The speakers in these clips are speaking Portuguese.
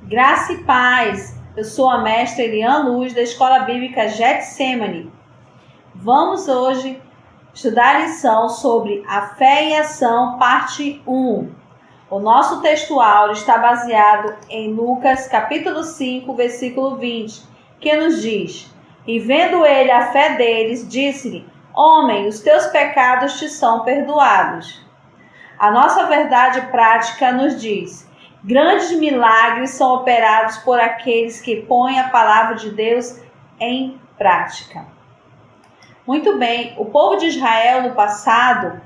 Graça e paz. Eu sou a mestra Eliane Luz, da Escola Bíblica Getsemane. Vamos hoje estudar a lição sobre a fé e ação, parte 1. O nosso textual está baseado em Lucas, capítulo 5, versículo 20, que nos diz: E vendo ele a fé deles, disse-lhe: Homem, os teus pecados te são perdoados. A nossa verdade prática nos diz: grandes milagres são operados por aqueles que põem a palavra de Deus em prática. Muito bem, o povo de Israel no passado,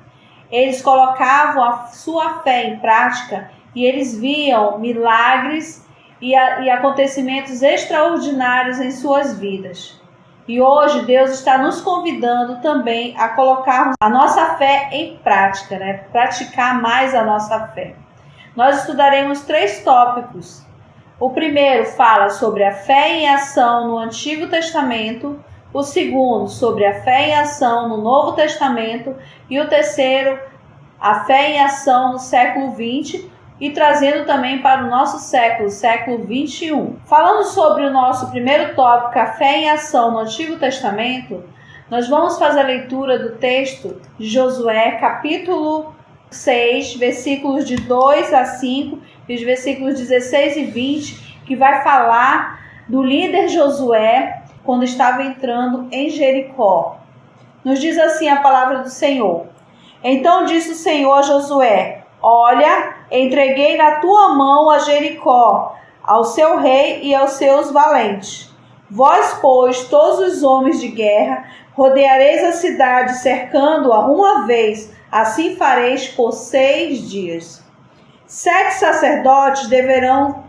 eles colocavam a sua fé em prática e eles viam milagres e acontecimentos extraordinários em suas vidas. E hoje Deus está nos convidando também a colocarmos a nossa fé em prática, praticar mais a nossa fé. Nós estudaremos 3 tópicos. O primeiro fala sobre a fé em ação no Antigo Testamento, o segundo sobre a fé em ação no Novo Testamento e o terceiro, a fé em ação no século XX e trazendo também para o nosso século XXI. Falando sobre o nosso primeiro tópico, a fé em ação no Antigo Testamento, nós vamos fazer a leitura do texto de Josué, capítulo 6, versículos de 2 a 5 e os versículos 16 e 20, que vai falar do líder Josué quando estava entrando em Jericó. Nos diz assim a palavra do Senhor: Então disse o Senhor a Josué: Olha, entreguei na tua mão a Jericó, ao seu rei e aos seus valentes. Vós, pois, todos os homens de guerra, rodeareis a cidade, cercando-a uma vez. Assim fareis por 6 dias. 7 sacerdotes levarão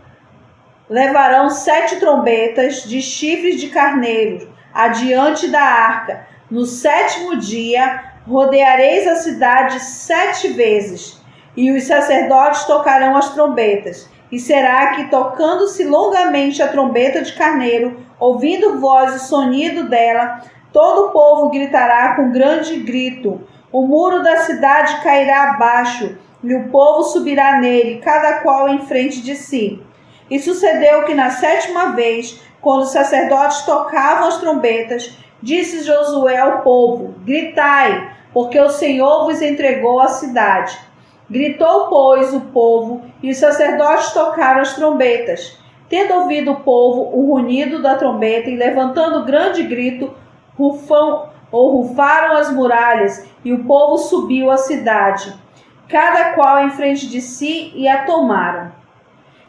7 trombetas de chifres de carneiro adiante da arca. No 7º dia, rodeareis a cidade 7 vezes, e os sacerdotes tocarão as trombetas. E será que, tocando-se longamente a trombeta de carneiro, ouvindo voz e sonido dela, todo o povo gritará com grande grito. O muro da cidade cairá abaixo, e o povo subirá nele, cada qual em frente de si. E sucedeu que na 7ª vez, quando os sacerdotes tocavam as trombetas, disse Josué ao povo: Gritai, porque o Senhor vos entregou a cidade. Gritou, pois, o povo, e os sacerdotes tocaram as trombetas. Tendo ouvido o povo o runido da trombeta e levantando grande grito, rufaram as muralhas, e o povo subiu à cidade, cada qual em frente de si, e a tomaram.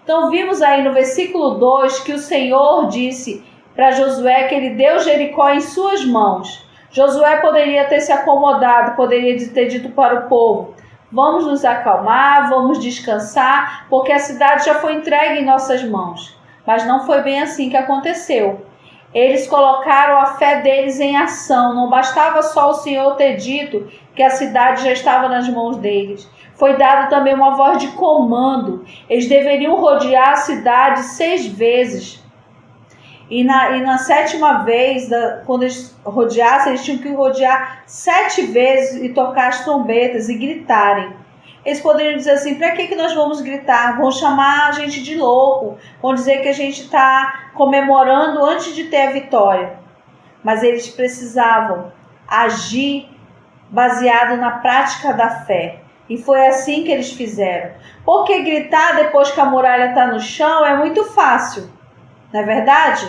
Então vimos aí no versículo 2 que o Senhor disse para Josué que ele deu Jericó em suas mãos. Josué poderia ter se acomodado, poderia ter dito para o povo: vamos nos acalmar, vamos descansar, porque a cidade já foi entregue em nossas mãos. Mas não foi bem assim que aconteceu. Eles colocaram a fé deles em ação. Não bastava só o Senhor ter dito que a cidade já estava nas mãos deles. Foi dado também uma voz de comando. Eles deveriam rodear a cidade 6 vezes. E na 7ª vez, quando eles rodeassem, eles tinham que rodear 7 vezes e tocar as trombetas e gritarem. Eles poderiam dizer assim: para que nós vamos gritar? Vão chamar a gente de louco, vão dizer que a gente está comemorando antes de ter a vitória. Mas eles precisavam agir baseado na prática da fé. E foi assim que eles fizeram. Porque gritar depois que a muralha está no chão é muito fácil, não é verdade?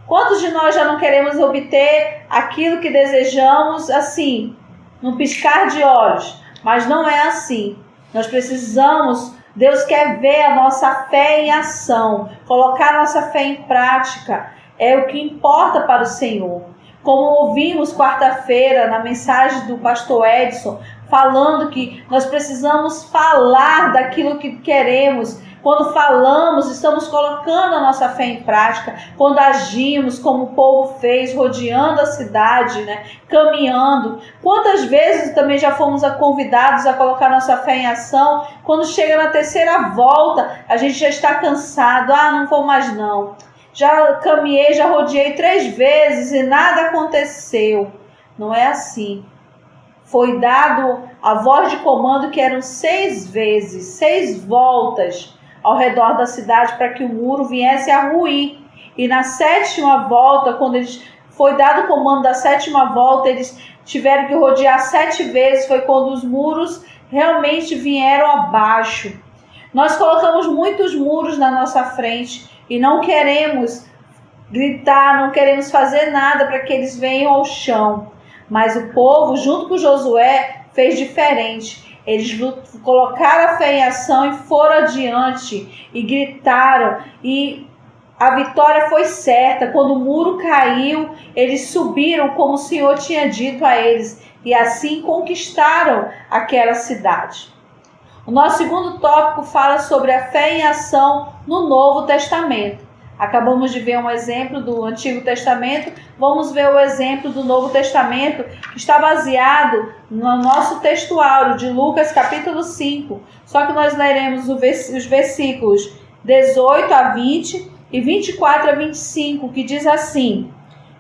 Quantos de nós já não queremos obter aquilo que desejamos assim, num piscar de olhos? Mas não é assim. Nós precisamos, Deus quer ver a nossa fé em ação, colocar a nossa fé em prática, é o que importa para o Senhor. Como ouvimos quarta-feira na mensagem do pastor Edson, falando que nós precisamos falar daquilo que queremos. Quando falamos, estamos colocando a nossa fé em prática. Quando agimos, como o povo fez, rodeando a cidade, caminhando. Quantas vezes também já fomos convidados a colocar nossa fé em ação? Quando chega na 3ª volta, a gente já está cansado. Não vou mais não. Já caminhei, já rodeei 3 vezes e nada aconteceu. Não é assim. Foi dado a voz de comando que eram 6 vezes, 6 voltas ao redor da cidade para que o muro viesse a ruir. E na 7ª volta, quando eles foi dado o comando da 7ª volta, eles tiveram que rodear 7 vezes, foi quando os muros realmente vieram abaixo. Nós colocamos muitos muros na nossa frente e não queremos gritar, não queremos fazer nada para que eles venham ao chão. Mas o povo, junto com Josué, fez diferente. Eles colocaram a fé em ação e foram adiante e gritaram, e a vitória foi certa. Quando o muro caiu, eles subiram como o Senhor tinha dito a eles, e assim conquistaram aquela cidade. O nosso segundo tópico fala sobre a fé em ação no Novo Testamento. Acabamos de ver um exemplo do Antigo Testamento, vamos ver o exemplo do Novo Testamento, que está baseado no nosso textuário de Lucas capítulo 5. Só que nós leremos os versículos 18 a 20 e 24 a 25, que diz assim: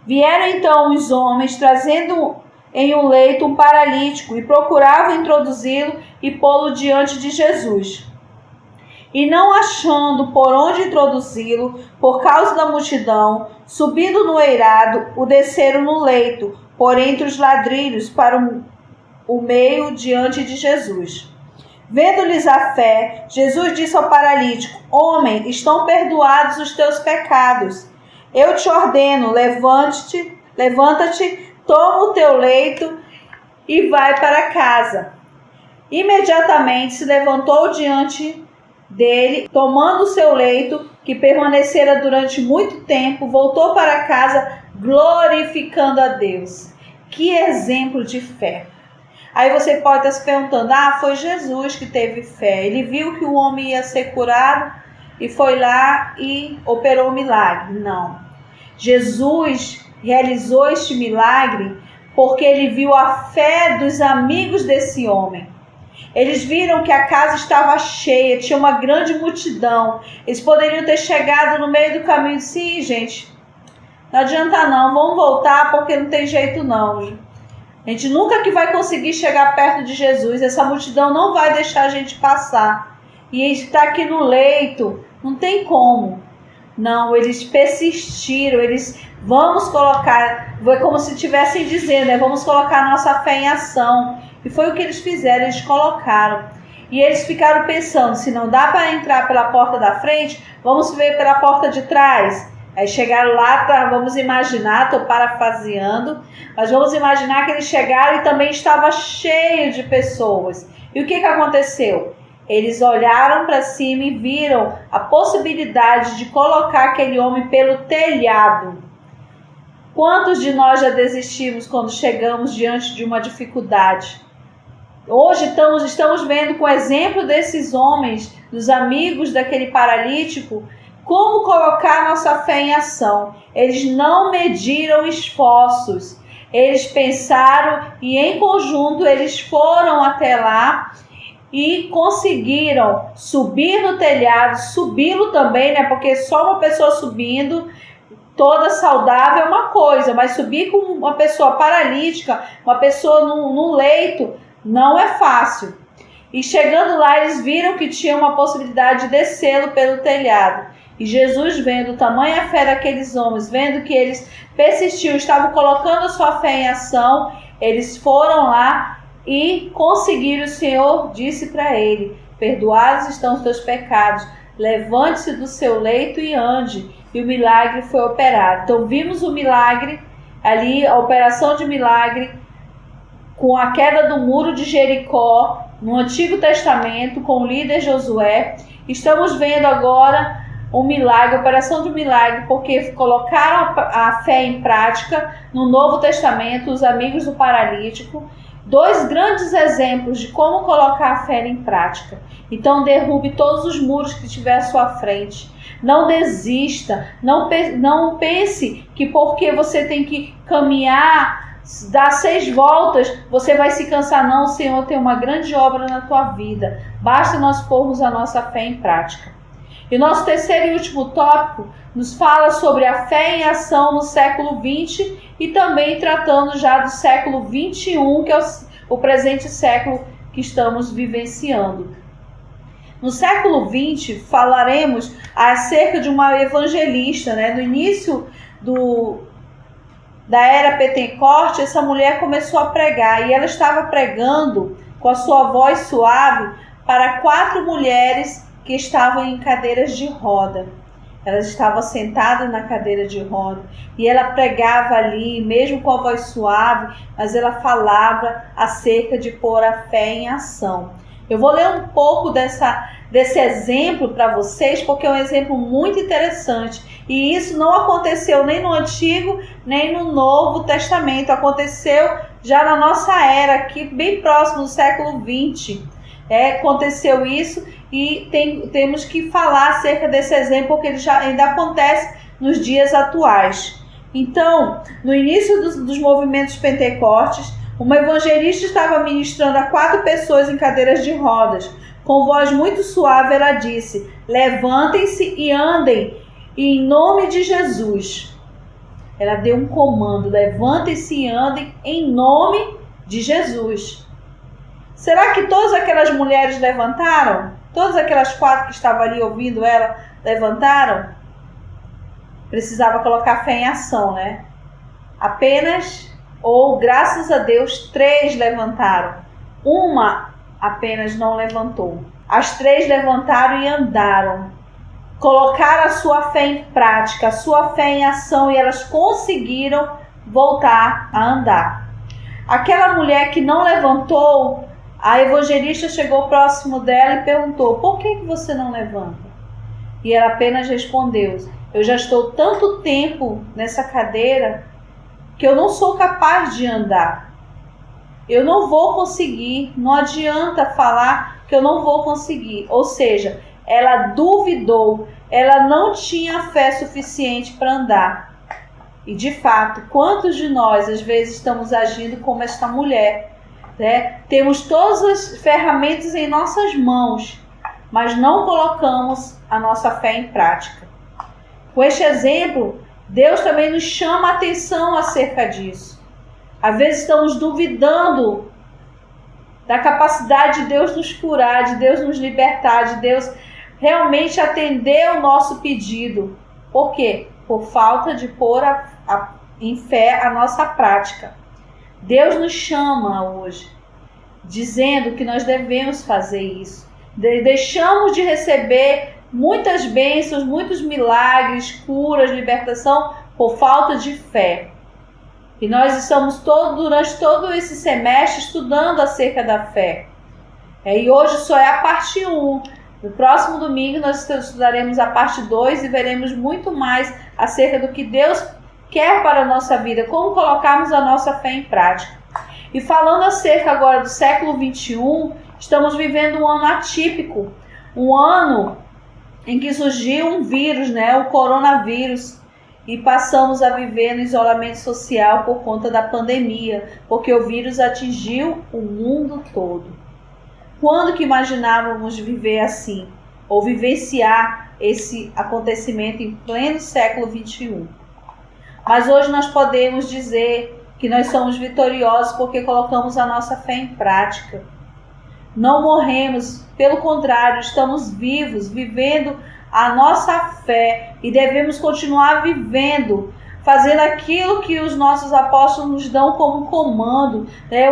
Vieram então os homens, trazendo em um leito um paralítico, e procuravam introduzi-lo e pô-lo diante de Jesus. E não achando por onde introduzi-lo, por causa da multidão, subindo no eirado, o desceram no leito, por entre os ladrilhos, para o meio diante de Jesus. Vendo-lhes a fé, Jesus disse ao paralítico: Homem, estão perdoados os teus pecados. Eu te ordeno, levanta-te, toma o teu leito e vai para casa. Imediatamente se levantou diante dele, tomando o seu leito, que permanecera durante muito tempo, voltou para casa, glorificando a Deus. Que exemplo de fé! Aí você pode estar se perguntando: foi Jesus que teve fé. Ele viu que o homem ia ser curado e foi lá e operou o milagre. Não. Jesus realizou este milagre porque ele viu a fé dos amigos desse homem. Eles viram que a casa estava cheia, tinha uma grande multidão. Eles poderiam ter chegado no meio do caminho e disse: gente, não adianta não, vamos voltar porque não tem jeito não. A gente nunca que vai conseguir chegar perto de Jesus, essa multidão não vai deixar a gente passar. E a gente está aqui no leito, não tem como. Não, eles persistiram, vamos colocar, foi como se estivessem dizendo, vamos colocar a nossa fé em ação. E foi o que eles fizeram, eles colocaram. E eles ficaram pensando: se não dá para entrar pela porta da frente, vamos ver pela porta de trás. Aí chegaram lá, vamos imaginar, estou parafraseando, mas vamos imaginar que eles chegaram e também estava cheio de pessoas. E o que aconteceu? Eles olharam para cima e viram a possibilidade de colocar aquele homem pelo telhado. Quantos de nós já desistimos quando chegamos diante de uma dificuldade? Hoje estamos vendo com o exemplo desses homens, dos amigos daquele paralítico, como colocar nossa fé em ação. Eles não mediram esforços, eles pensaram e em conjunto eles foram até lá e conseguiram subir no telhado, subi-lo também, porque só uma pessoa subindo, toda saudável, é uma coisa, mas subir com uma pessoa paralítica, uma pessoa no leito, não é fácil. E chegando lá, eles viram que tinha uma possibilidade de descê-lo pelo telhado. E Jesus, vendo tamanha fé daqueles homens, vendo que eles persistiam, estavam colocando a sua fé em ação, eles foram lá e conseguiram. O Senhor disse para ele: perdoados estão os teus pecados, levante-se do seu leito e ande. E o milagre foi operado. Então vimos o milagre ali, a operação de milagre com a queda do muro de Jericó no Antigo Testamento com o líder Josué. Estamos vendo agora o milagre, a operação do milagre, porque colocaram a fé em prática no Novo Testamento, os amigos do paralítico. 2 grandes exemplos de como colocar a fé em prática. Então derrube todos os muros que tiver à sua frente. Não desista, não pense que porque você tem que caminhar, dar 6 voltas, você vai se cansar. Não, o Senhor tem uma grande obra na tua vida. Basta nós pormos a nossa fé em prática. E o nosso terceiro e último tópico nos fala sobre a fé em ação no século XX e também tratando já do século XXI, que é o presente século que estamos vivenciando. No século XX, falaremos acerca de uma evangelista, né? No início da era Pentecoste, essa mulher começou a pregar, e ela estava pregando com a sua voz suave para 4 mulheres que estavam em cadeiras de roda. Elas estavam sentadas na cadeira de roda e ela pregava ali, mesmo com a voz suave, mas ela falava acerca de pôr a fé em ação. Eu vou ler um pouco desse exemplo para vocês, porque é um exemplo muito interessante. E isso não aconteceu nem no Antigo, nem no Novo Testamento. Aconteceu já na nossa era, aqui bem próximo do século XX. Aconteceu isso e temos que falar acerca desse exemplo, porque ele já ainda acontece nos dias atuais. Então, no início dos movimentos pentecostes, uma evangelista estava ministrando a 4 pessoas em cadeiras de rodas. Com voz muito suave, ela disse: levantem-se e andem em nome de Jesus. Ela deu um comando: levantem-se e andem em nome de Jesus. Será que todas aquelas mulheres levantaram? Todas aquelas 4 que estavam ali ouvindo ela levantaram? Precisava colocar fé em ação, né? Apenas, ou graças a Deus, 3 levantaram. Uma apenas não levantou. As 3 levantaram e andaram. Colocaram a sua fé em prática, a sua fé em ação, e elas conseguiram voltar a andar. Aquela mulher que não levantou, a evangelista chegou próximo dela e perguntou: por que você não levanta? E ela apenas respondeu: eu já estou tanto tempo nessa cadeira que eu não sou capaz de andar. Eu não vou conseguir, não adianta falar que eu não vou conseguir. Ou seja, ela duvidou, ela não tinha fé suficiente para andar. E de fato, quantos de nós às vezes estamos agindo como esta mulher? Temos todas as ferramentas em nossas mãos, mas não colocamos a nossa fé em prática. Com este exemplo, Deus também nos chama a atenção acerca disso. Às vezes estamos duvidando da capacidade de Deus nos curar, de Deus nos libertar, de Deus realmente atender o nosso pedido. Por quê? Por falta de pôr em fé a nossa prática. Deus nos chama hoje, dizendo que nós devemos fazer isso. Deixamos de receber muitas bênçãos, muitos milagres, curas, libertação, por falta de fé. E nós estamos durante todo esse semestre estudando acerca da fé. E hoje só é a parte 1. No próximo domingo nós estudaremos a parte 2 e veremos muito mais acerca do que Deus quer para a nossa vida, como colocarmos a nossa fé em prática. E falando acerca agora do século 21, estamos vivendo um ano atípico, um ano em que surgiu um vírus, o coronavírus, e passamos a viver no isolamento social por conta da pandemia, porque o vírus atingiu o mundo todo. Quando que imaginávamos viver assim, ou vivenciar esse acontecimento em pleno século 21? Mas hoje nós podemos dizer que nós somos vitoriosos porque colocamos a nossa fé em prática. Não morremos, pelo contrário, estamos vivos, vivendo a nossa fé, e devemos continuar vivendo, fazendo aquilo que os nossos apóstolos nos dão como comando,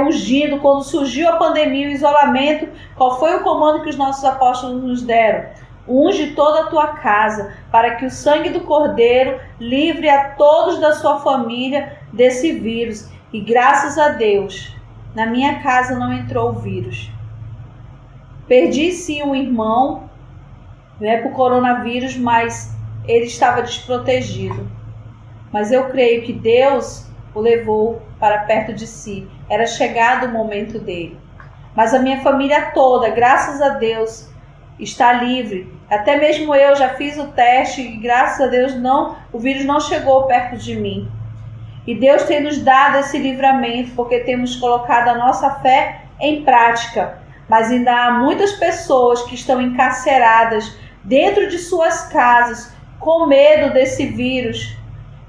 ungindo. Quando surgiu a pandemia, o isolamento, qual foi o comando que os nossos apóstolos nos deram? Unge toda a tua casa, para que o sangue do Cordeiro livre a todos da sua família desse vírus. E graças a Deus, na minha casa não entrou o vírus. Perdi sim um irmão, por coronavírus, mas ele estava desprotegido. Mas eu creio que Deus o levou para perto de si. Era chegado o momento dele. Mas a minha família toda, graças a Deus, está livre. Até mesmo eu já fiz o teste e graças a Deus o vírus não chegou perto de mim. E Deus tem nos dado esse livramento porque temos colocado a nossa fé em prática. Mas ainda há muitas pessoas que estão encarceradas dentro de suas casas com medo desse vírus.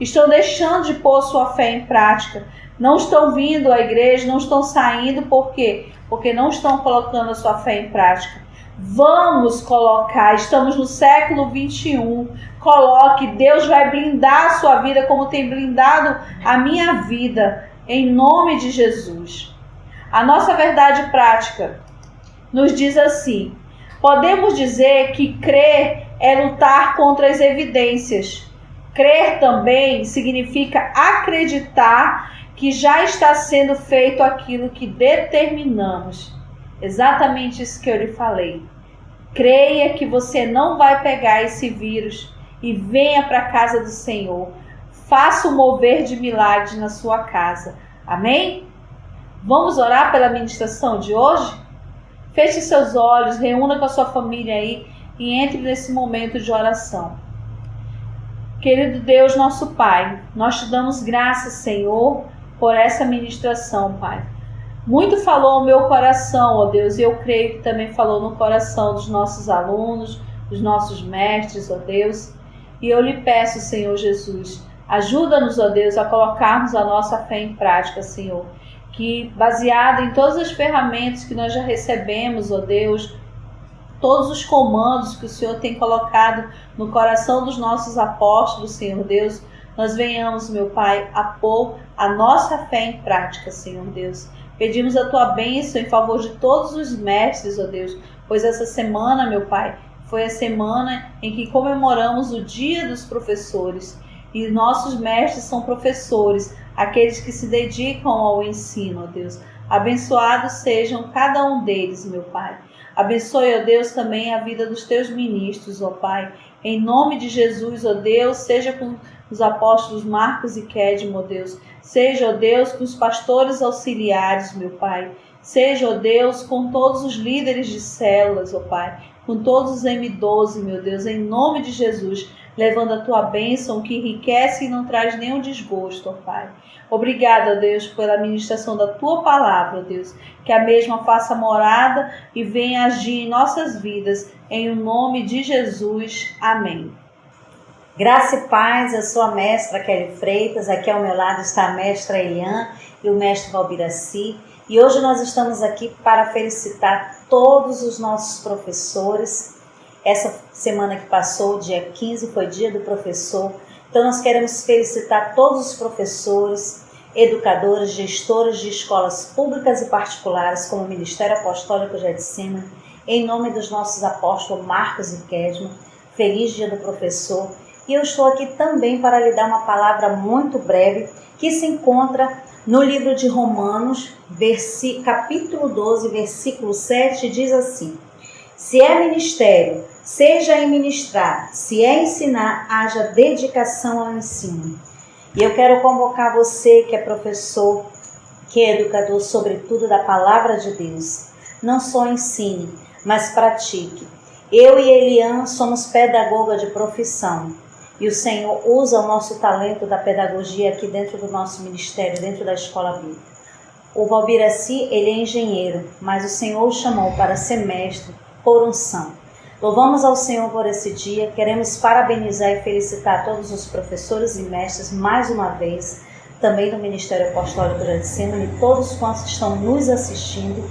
Estão deixando de pôr sua fé em prática. Não estão vindo à igreja, não estão saindo. Por quê? Porque não estão colocando a sua fé em prática. Vamos colocar, estamos no século 21, coloque, Deus vai blindar a sua vida como tem blindado a minha vida, em nome de Jesus. A nossa verdade prática nos diz assim: podemos dizer que crer é lutar contra as evidências. Crer também significa acreditar que já está sendo feito aquilo que determinamos. Exatamente isso que eu lhe falei. Creia que você não vai pegar esse vírus e venha para a casa do Senhor. Faça o mover de milagres na sua casa. Amém? Vamos orar pela ministração de hoje? Feche seus olhos, reúna com a sua família aí e entre nesse momento de oração. Querido Deus, nosso Pai, nós te damos graças, Senhor, por essa ministração, Pai. Muito falou ao meu coração, ó Deus, e eu creio que também falou no coração dos nossos alunos, dos nossos mestres, ó Deus. E eu lhe peço, Senhor Jesus, ajuda-nos, ó Deus, a colocarmos a nossa fé em prática, Senhor. Que, baseado em todas as ferramentas que nós já recebemos, ó Deus, todos os comandos que o Senhor tem colocado no coração dos nossos apóstolos, Senhor Deus, nós venhamos, meu Pai, a pôr a nossa fé em prática, Senhor Deus. Pedimos a tua bênção em favor de todos os mestres, ó Deus, pois essa semana, meu Pai, foi a semana em que comemoramos o Dia dos Professores. E nossos mestres são professores, aqueles que se dedicam ao ensino, ó Deus. Abençoados sejam cada um deles, meu Pai. Abençoe, ó Deus, também a vida dos teus ministros, ó Pai. Em nome de Jesus, ó Deus, seja com os apóstolos Marcos e Kedmo, ó Deus. Seja, ó Deus, com os pastores auxiliares, meu Pai. Seja, ó Deus, com todos os líderes de células, ó Pai. Com todos os M12, meu Deus, em nome de Jesus. Levando a tua bênção que enriquece e não traz nenhum desgosto, ó Pai. Obrigada, ó Deus, pela ministração da tua palavra, ó Deus. Que a mesma faça morada e venha agir em nossas vidas. Em nome de Jesus. Amém. Graça e paz, eu sou a mestra Kelly Freitas, aqui ao meu lado está a mestra Elian e o mestre Valbiraci. E hoje nós estamos aqui para felicitar todos os nossos professores. Essa semana que passou, dia 15, foi dia do professor. Então nós queremos felicitar todos os professores, educadores, gestores de escolas públicas e particulares, como o Ministério Apostólico Getsemane, em nome dos nossos apóstolos Marcos e Kedmo. Feliz dia do professor. E eu estou aqui também para lhe dar uma palavra muito breve que se encontra no livro de Romanos, capítulo 12, versículo 7, diz assim: se é ministério, seja em ministrar, se é ensinar, haja dedicação ao ensino. E eu quero convocar você que é professor, que é educador, sobretudo da palavra de Deus. Não só ensine, mas pratique. Eu e Elian somos pedagoga de profissão. E o Senhor usa o nosso talento da pedagogia aqui dentro do nosso ministério, dentro da escola bíblica. O Valbiraci, ele é engenheiro, mas o Senhor o chamou para ser mestre por unção. Louvamos ao Senhor por esse dia, queremos parabenizar e felicitar todos os professores e mestres mais uma vez, também do Ministério Apostólico Getsemane e todos quantos estão nos assistindo.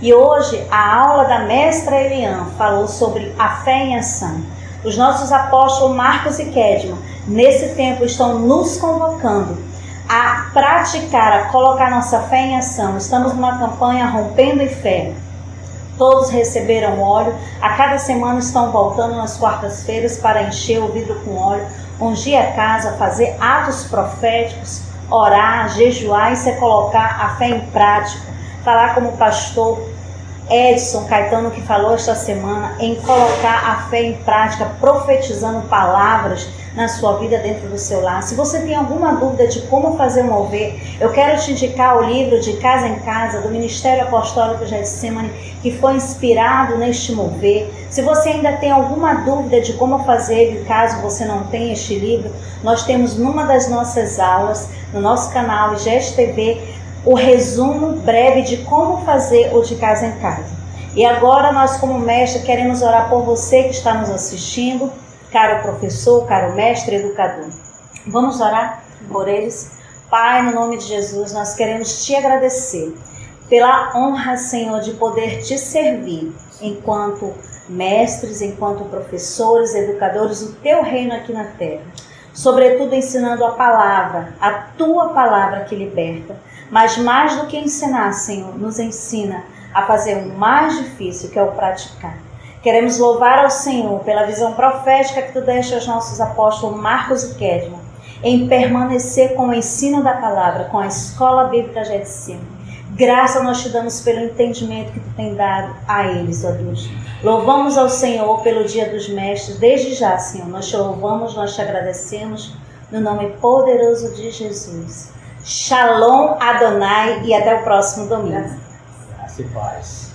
E hoje a aula da mestra Elian falou sobre a fé em ação. Os nossos apóstolos Marcos e Kedmo, nesse tempo, estão nos convocando a praticar, a colocar nossa fé em ação. Estamos numa campanha Rompendo em Fé. Todos receberam óleo. A cada semana estão voltando nas quartas-feiras para encher o vidro com óleo, ungir a casa, fazer atos proféticos, orar, jejuar. Isso é colocar a fé em prática. Falar como o pastor Edson Caetano, que falou esta semana, em colocar a fé em prática, profetizando palavras na sua vida dentro do seu lar. Se você tem alguma dúvida de como fazer o mover, eu quero te indicar o livro de Casa em Casa, do Ministério Apostólico Getsemane, que foi inspirado neste mover. Se você ainda tem alguma dúvida de como fazer, caso você não tenha este livro, nós temos numa das nossas aulas, no nosso canal IGES-TV, o resumo breve de como fazer o de Casa em Casa. E agora nós, como mestre, queremos orar por você que está nos assistindo, caro professor, caro mestre, educador. Vamos orar por eles? Pai, no nome de Jesus, nós queremos te agradecer pela honra, Senhor, de poder te servir enquanto mestres, enquanto professores, educadores, o teu reino aqui na terra. Sobretudo ensinando a palavra, a tua palavra que liberta. Mas mais do que ensinar, Senhor, nos ensina a fazer o mais difícil, que é o praticar. Queremos louvar ao Senhor pela visão profética que tu deste aos nossos apóstolos Marcos e Kedma, em permanecer com o ensino da palavra, com a escola bíblica Getsemane. Graça nós te damos pelo entendimento que tu tem dado a eles, ó Deus. Louvamos ao Senhor pelo dia dos mestres. Desde já, Senhor, nós te louvamos, nós te agradecemos, no nome poderoso de Jesus. Shalom Adonai e até o próximo domingo. Graça e paz.